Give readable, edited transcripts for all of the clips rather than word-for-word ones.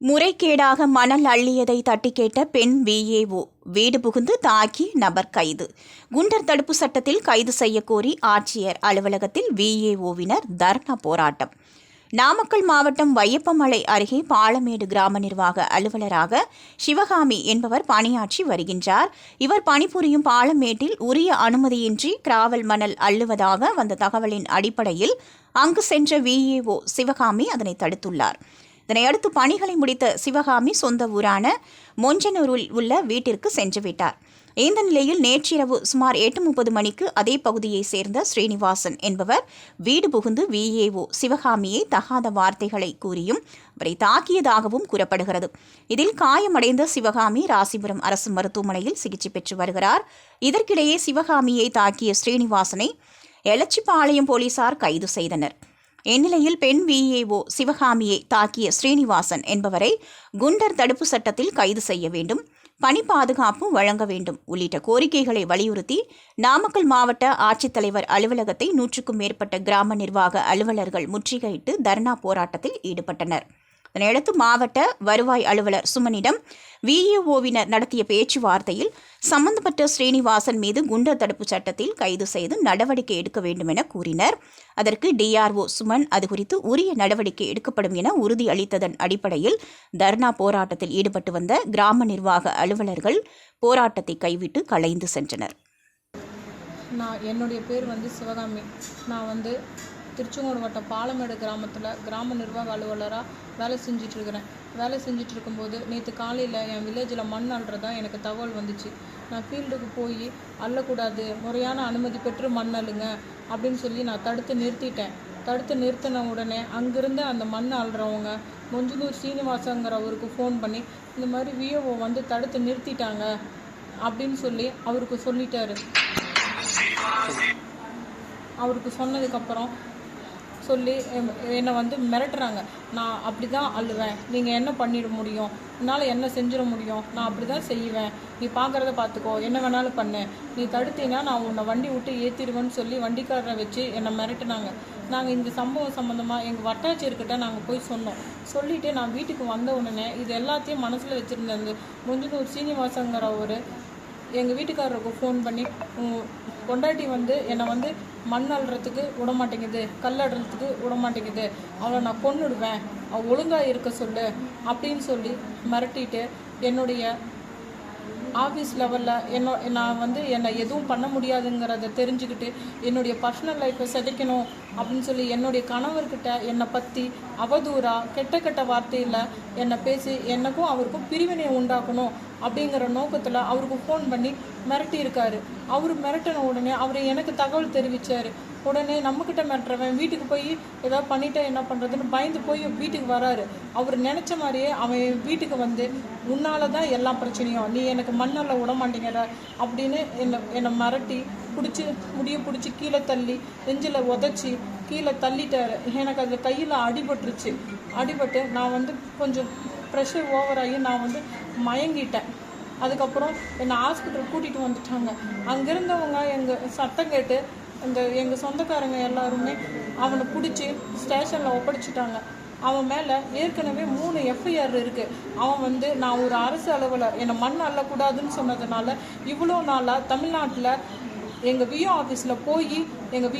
முறைகேடாக மணல் அள்ளியதை தட்டி கேட்ட பெண் விஏஓ வீடு புகுந்து தாக்கி நபர் கைது. குண்டர் தடுப்பு சட்டத்தில் கைது செய்யக்கோரி ஆட்சியர் அலுவலகத்தில் விஏஓவினர் தர்ணா போராட்டம். நாமக்கல் மாவட்டம் வையப்பமலை அருகே பாலமேடு கிராம நிர்வாக அலுவலராக சிவகாமி என்பவர் பணியாற்றி வருகின்றார். இவர் பணிபுரியும் பாலமேட்டில் உரிய அனுமதியின்றி கிராவல் மணல் அள்ளுவதாக வந்த தகவலின் அடிப்படையில் அங்கு சென்ற விஏஓ சிவகாமி அதனை தடுத்துள்ளார். இதனையடுத்து பணிகளை முடித்த சிவகாமி சொந்த ஊரான மொஞ்சனூரில் உள்ள வீட்டிற்கு சென்றுவிட்டார். இந்த நிலையில் நேற்றிரவு சுமார் 8:30 மணிக்கு அதே பகுதியைச் சேர்ந்த ஸ்ரீனிவாசன் என்பவர் வீடு புகுந்து விஏஓ சிவகாமியை தகாத வார்த்தைகளை கூறியும் அவரை தாக்கியதாகவும் கூறப்படுகிறது. இதில் காயமடைந்த சிவகாமி ராசிபுரம் அரசு மருத்துவமனையில் சிகிச்சை பெற்று வருகிறார். இதற்கிடையே சிவகாமியை தாக்கிய ஸ்ரீனிவாசனை எலச்சிபாளையம் போலீசார் கைது செய்தனர். இந்நிலையில் பெண் விஏஓ சிவகாமியை தாக்கிய ஸ்ரீனிவாசன் என்பவரை குண்டர் தடுப்பு சட்டத்தில் கைது செய்ய வேண்டும், பணி பாதுகாப்பு வழங்க வேண்டும் உள்ளிட்ட கோரிக்கைகளை வலியுறுத்தி நாமக்கல் மாவட்ட ஆட்சித்தலைவர் அலுவலகத்தை 100க்கும் மேற்பட்ட கிராம நிர்வாக அலுவலர்கள் முற்றுகையிட்டு தர்ணா போராட்டத்தில் ஈடுபட்டனர். இதனையடுத்து மாவட்ட வருவாய் அலுவலர் சுமனிடம் விஏஓவினர் நடத்திய பேச்சுவார்த்தையில் சம்பந்தப்பட்ட ஸ்ரீனிவாசன் மீது குண்டர் தடுப்பு சட்டத்தில் கைது செய்து நடவடிக்கை எடுக்க வேண்டும் என கூறினர். அதற்கு டிஆர்ஓ சுமன் அது குறித்து உரிய நடவடிக்கை எடுக்கப்படும் என உறுதி அளித்ததன் அடிப்படையில் தர்ணா போராட்டத்தில் ஈடுபட்டு வந்த கிராம நிர்வாக அலுவலர்கள் போராட்டத்தை கைவிட்டு கலைந்து சென்றனர். என்னுடைய பேர் சிவகாமி. நான் திருச்செங்கோடு வட்டம் பாலமேடு கிராமத்தில் கிராம நிர்வாக அலுவலராக வேலை செஞ்சிட்ருக்கிறேன். வேலை செஞ்சுட்டு இருக்கும்போது நேற்று காலையில் என் வில்லேஜில் மண் அள்ளுறதா எனக்கு தகவல் வந்துச்சு. நான் ஃபீல்டுக்கு போய் அள்ளக்கூடாது, முறையான அனுமதி பெற்று மண் அள்ளுங்க அப்படின்னு சொல்லி நான் தடுத்து நிறுத்திட்டேன். தடுத்து நிறுத்தின உடனே அங்கேருந்து அந்த மண் அள்ளுறவங்க மொஞ்சனூர் சீனிவாசங்கிறவருக்கு ஃபோன் பண்ணி இந்த மாதிரி விஓஓ தடுத்து நிறுத்திட்டாங்க அப்படின்னு சொல்லி அவருக்கு சொல்லிட்டாரு. அவருக்கு சொன்னதுக்கப்புறம் சொல்லி என்னை மிரட்டுறாங்க. நான் அப்படி தான் அள்ளுவேன், நீங்கள் என்ன பண்ணிட முடியும், என்னால் என்ன செஞ்சிட முடியும், நான் அப்படி தான் செய்வேன், நீ பார்க்குறத பார்த்துக்கோ, என்ன வேணாலும் பண்ணு, நீ தடுத்தீங்கன்னா நான் உன்னை வண்டி விட்டு ஏற்றிடுவேன்னு சொல்லி வண்டிக்காரரை வச்சு என்னை மிரட்டுனாங்க. நாங்கள் இந்த சம்பவம் சம்மந்தமாக எங்கள் வட்டாட்சியர்கிட்ட நாங்கள் போய் சொன்னோம். சொல்லிவிட்டு நான் வீட்டுக்கு வந்த உடனே இது எல்லாத்தையும் மனசில் வச்சுருந்தேன். மொஞ்சனூர் சீனிவாசங்கிற ஒரு எங்கள் வீட்டுக்காரருக்கு ஃபோன் பண்ணி பொண்டாட்டி என்னை மண் அள்ளுறதுக்கு விட மாட்டேங்குது, கல் அள்ளுறதுக்கு விட மாட்டேங்குது, அவளை நான் கொன்னுடுவேன், அவள் ஒழுங்காக இருக்க சொல்லு அப்படின்னு சொல்லி மிரட்டிட்டு என்னுடைய ஆஃபீஸ் லெவலில் நான் என்னை எதுவும் பண்ண முடியாதுங்கிறத தெரிஞ்சுக்கிட்டு என்னுடைய பர்சனல் லைஃப்பை சிதைக்கணும் அப்படின்னு சொல்லி என்னுடைய கணவர்கிட்ட என்னை பற்றி அவதூறாக கெட்ட வார்த்தையில் என்னை பேசி எனக்கும் அவருக்கும் பிரிவினை உண்டாக்கணும் அப்படிங்கிற நோக்கத்தில் அவருக்கு ஃபோன் பண்ணி மிரட்டியிருக்காரு. அவர் மிரட்டின உடனே அவர் எனக்கு தகவல் தெரிவித்தார். உடனே நம்மக்கிட்ட மிரட்டுறவன் வீட்டுக்கு போய் ஏதாவது பண்ணிட்டா என்ன பண்ணுறதுன்னு பயந்து போய் வீட்டுக்கு வராரு. அவர் நினச்ச மாதிரியே அவன் வீட்டுக்கு உன்னால தான் எல்லா பிரச்சனையும், நீ எனக்கு மண்ணெல்லாம் விட மாட்டேங்கிற அப்படின்னு என்னை மிரட்டி முடிய பிடிச்சி கீழே தள்ளி நெஞ்சில் உதச்சி கீழே தள்ளிட்டாரு. எனக்கு அது கையில் அடிபட்டுருச்சு. அடிபட்டு நான் கொஞ்சம் ப்ரெஷர் ஓவராகி நான் மயங்கிட்டேன். அதுக்கப்புறம் என்னை ஹாஸ்பிட்டல் கூட்டிகிட்டு வந்துட்டாங்க. அங்கேருந்தவங்க எங்கள் சத்தம் கேட்டு எங்கள் சொந்தக்காரங்க எல்லாருமே அவனை பிடிச்சி ஸ்டேஷனில் ஒப்படைச்சிட்டாங்க. அவன் மேலே ஏற்கனவே 3 எஃப்ஐஆர் இருக்குது. அவன் நான் ஒரு அரசு அலுவலர், என்னை மண் அள்ளக்கூடாதுன்னு சொன்னதுனால இவ்வளோ நாளாக தமிழ்நாட்டில் எங்கள் விஓ ஆஃபீஸில் போய் எங்கள்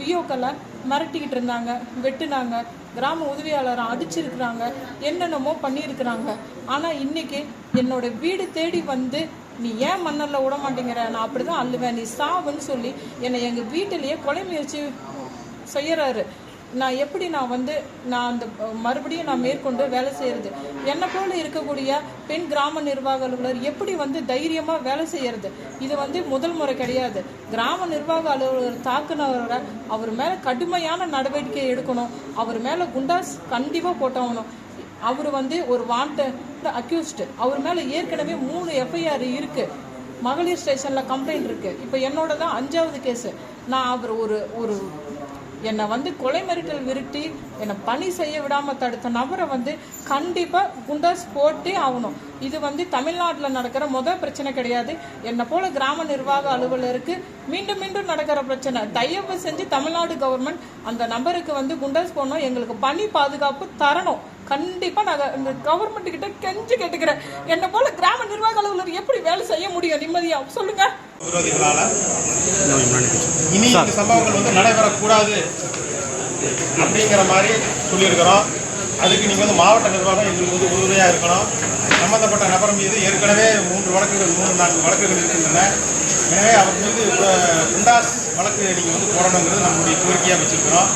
விஓக்களை மிரட்டிக்கிட்டு இருந்தாங்க, வெட்டுனாங்க, கிராம உதவியாளரை அடிச்சிருக்கிறாங்க, என்னென்னமோ பண்ணியிருக்கிறாங்க. ஆனால் இன்றைக்கி என்னோடய வீடு தேடி நீ ஏன் மண்ணெல்லாம் விட மாட்டேங்கிற, நான் அப்படி தான் அள்ளுவேன், நீ சாவுன்னு சொல்லி என்னை எங்கள் வீட்டிலேயே கொலை முயற்சி செய்கிறாரு. நான் எப்படி நான் அந்த மறுபடியும் நான் மேற்கொண்டு வேலை செய்கிறது, என்னை போல இருக்கக்கூடிய பெண் கிராம நிர்வாக அலுவலர் எப்படி தைரியமாக வேலை செய்கிறது? இது முதல் முறை கிடையாது. கிராம நிர்வாக அலுவலர் தாக்குனவரை அவர் மேலே கடுமையான நடவடிக்கை எடுக்கணும். அவர் மேலே குண்டாஸ் கண்டிப்பாக போட்டாகணும். அவர் ஒரு வாண்டட் அக்யூஸ்டு. அவர் மேலே ஏற்கனவே 3 எஃப்ஐஆர் இருக்குது. மகளிர் ஸ்டேஷனில் கம்ப்ளைண்ட் இருக்குது. இப்போ என்னோட தான் 5வது கேஸு. நான் அவர் ஒரு என்னை கொலை மிரட்டல் விரட்டி என்னை பணி செய்ய விடாமல் தடுத்த நபரை கண்டிப்பாக குண்டாஸ் போட்டே ஆகணும். இது தமிழ்நாட்டில் நடக்கிற முதல் பிரச்சனை கிடையாது. என்னை போல கிராம நிர்வாக அலுவலருக்கு மீண்டும் மீண்டும் நடக்கிற பிரச்சனை. தயவு செஞ்சு தமிழ்நாடு கவர்மெண்ட் அந்த நபருக்கு குண்டாஸ் போடணும், எங்களுக்கு பணி பாதுகாப்பு தரணும். கண்டிப்பாக நாங்கள் இந்த கவர்மெண்ட் கிட்ட கெஞ்சி கேட்டுக்கிறேன். என்னை போல கிராம நிர்வாக அலுவலர் எப்படி வேலை செய்ய முடியும் நிம்மதியாக சொல்லுங்க. இனி இந்த சம்பவங்கள் வந்து நடைபெறக்கூடாது அப்படிங்கிற மாதிரி சொல்லியிருக்கிறோம். அதுக்கு நீங்கள் வந்து மாவட்ட நிர்வாகம் எங்களுக்கு வந்து உறுதுணையாக இருக்கணும். சம்பந்தப்பட்ட நபர் மீது ஏற்கனவே 3-4 வழக்குகள் இருக்கின்றன. எனவே அவர் மீது குண்டாஸ் வழக்கு நீங்கள் வந்து போடணுங்கிறது நம்மளுடைய கோரிக்கையாக வச்சுருக்கிறோம்.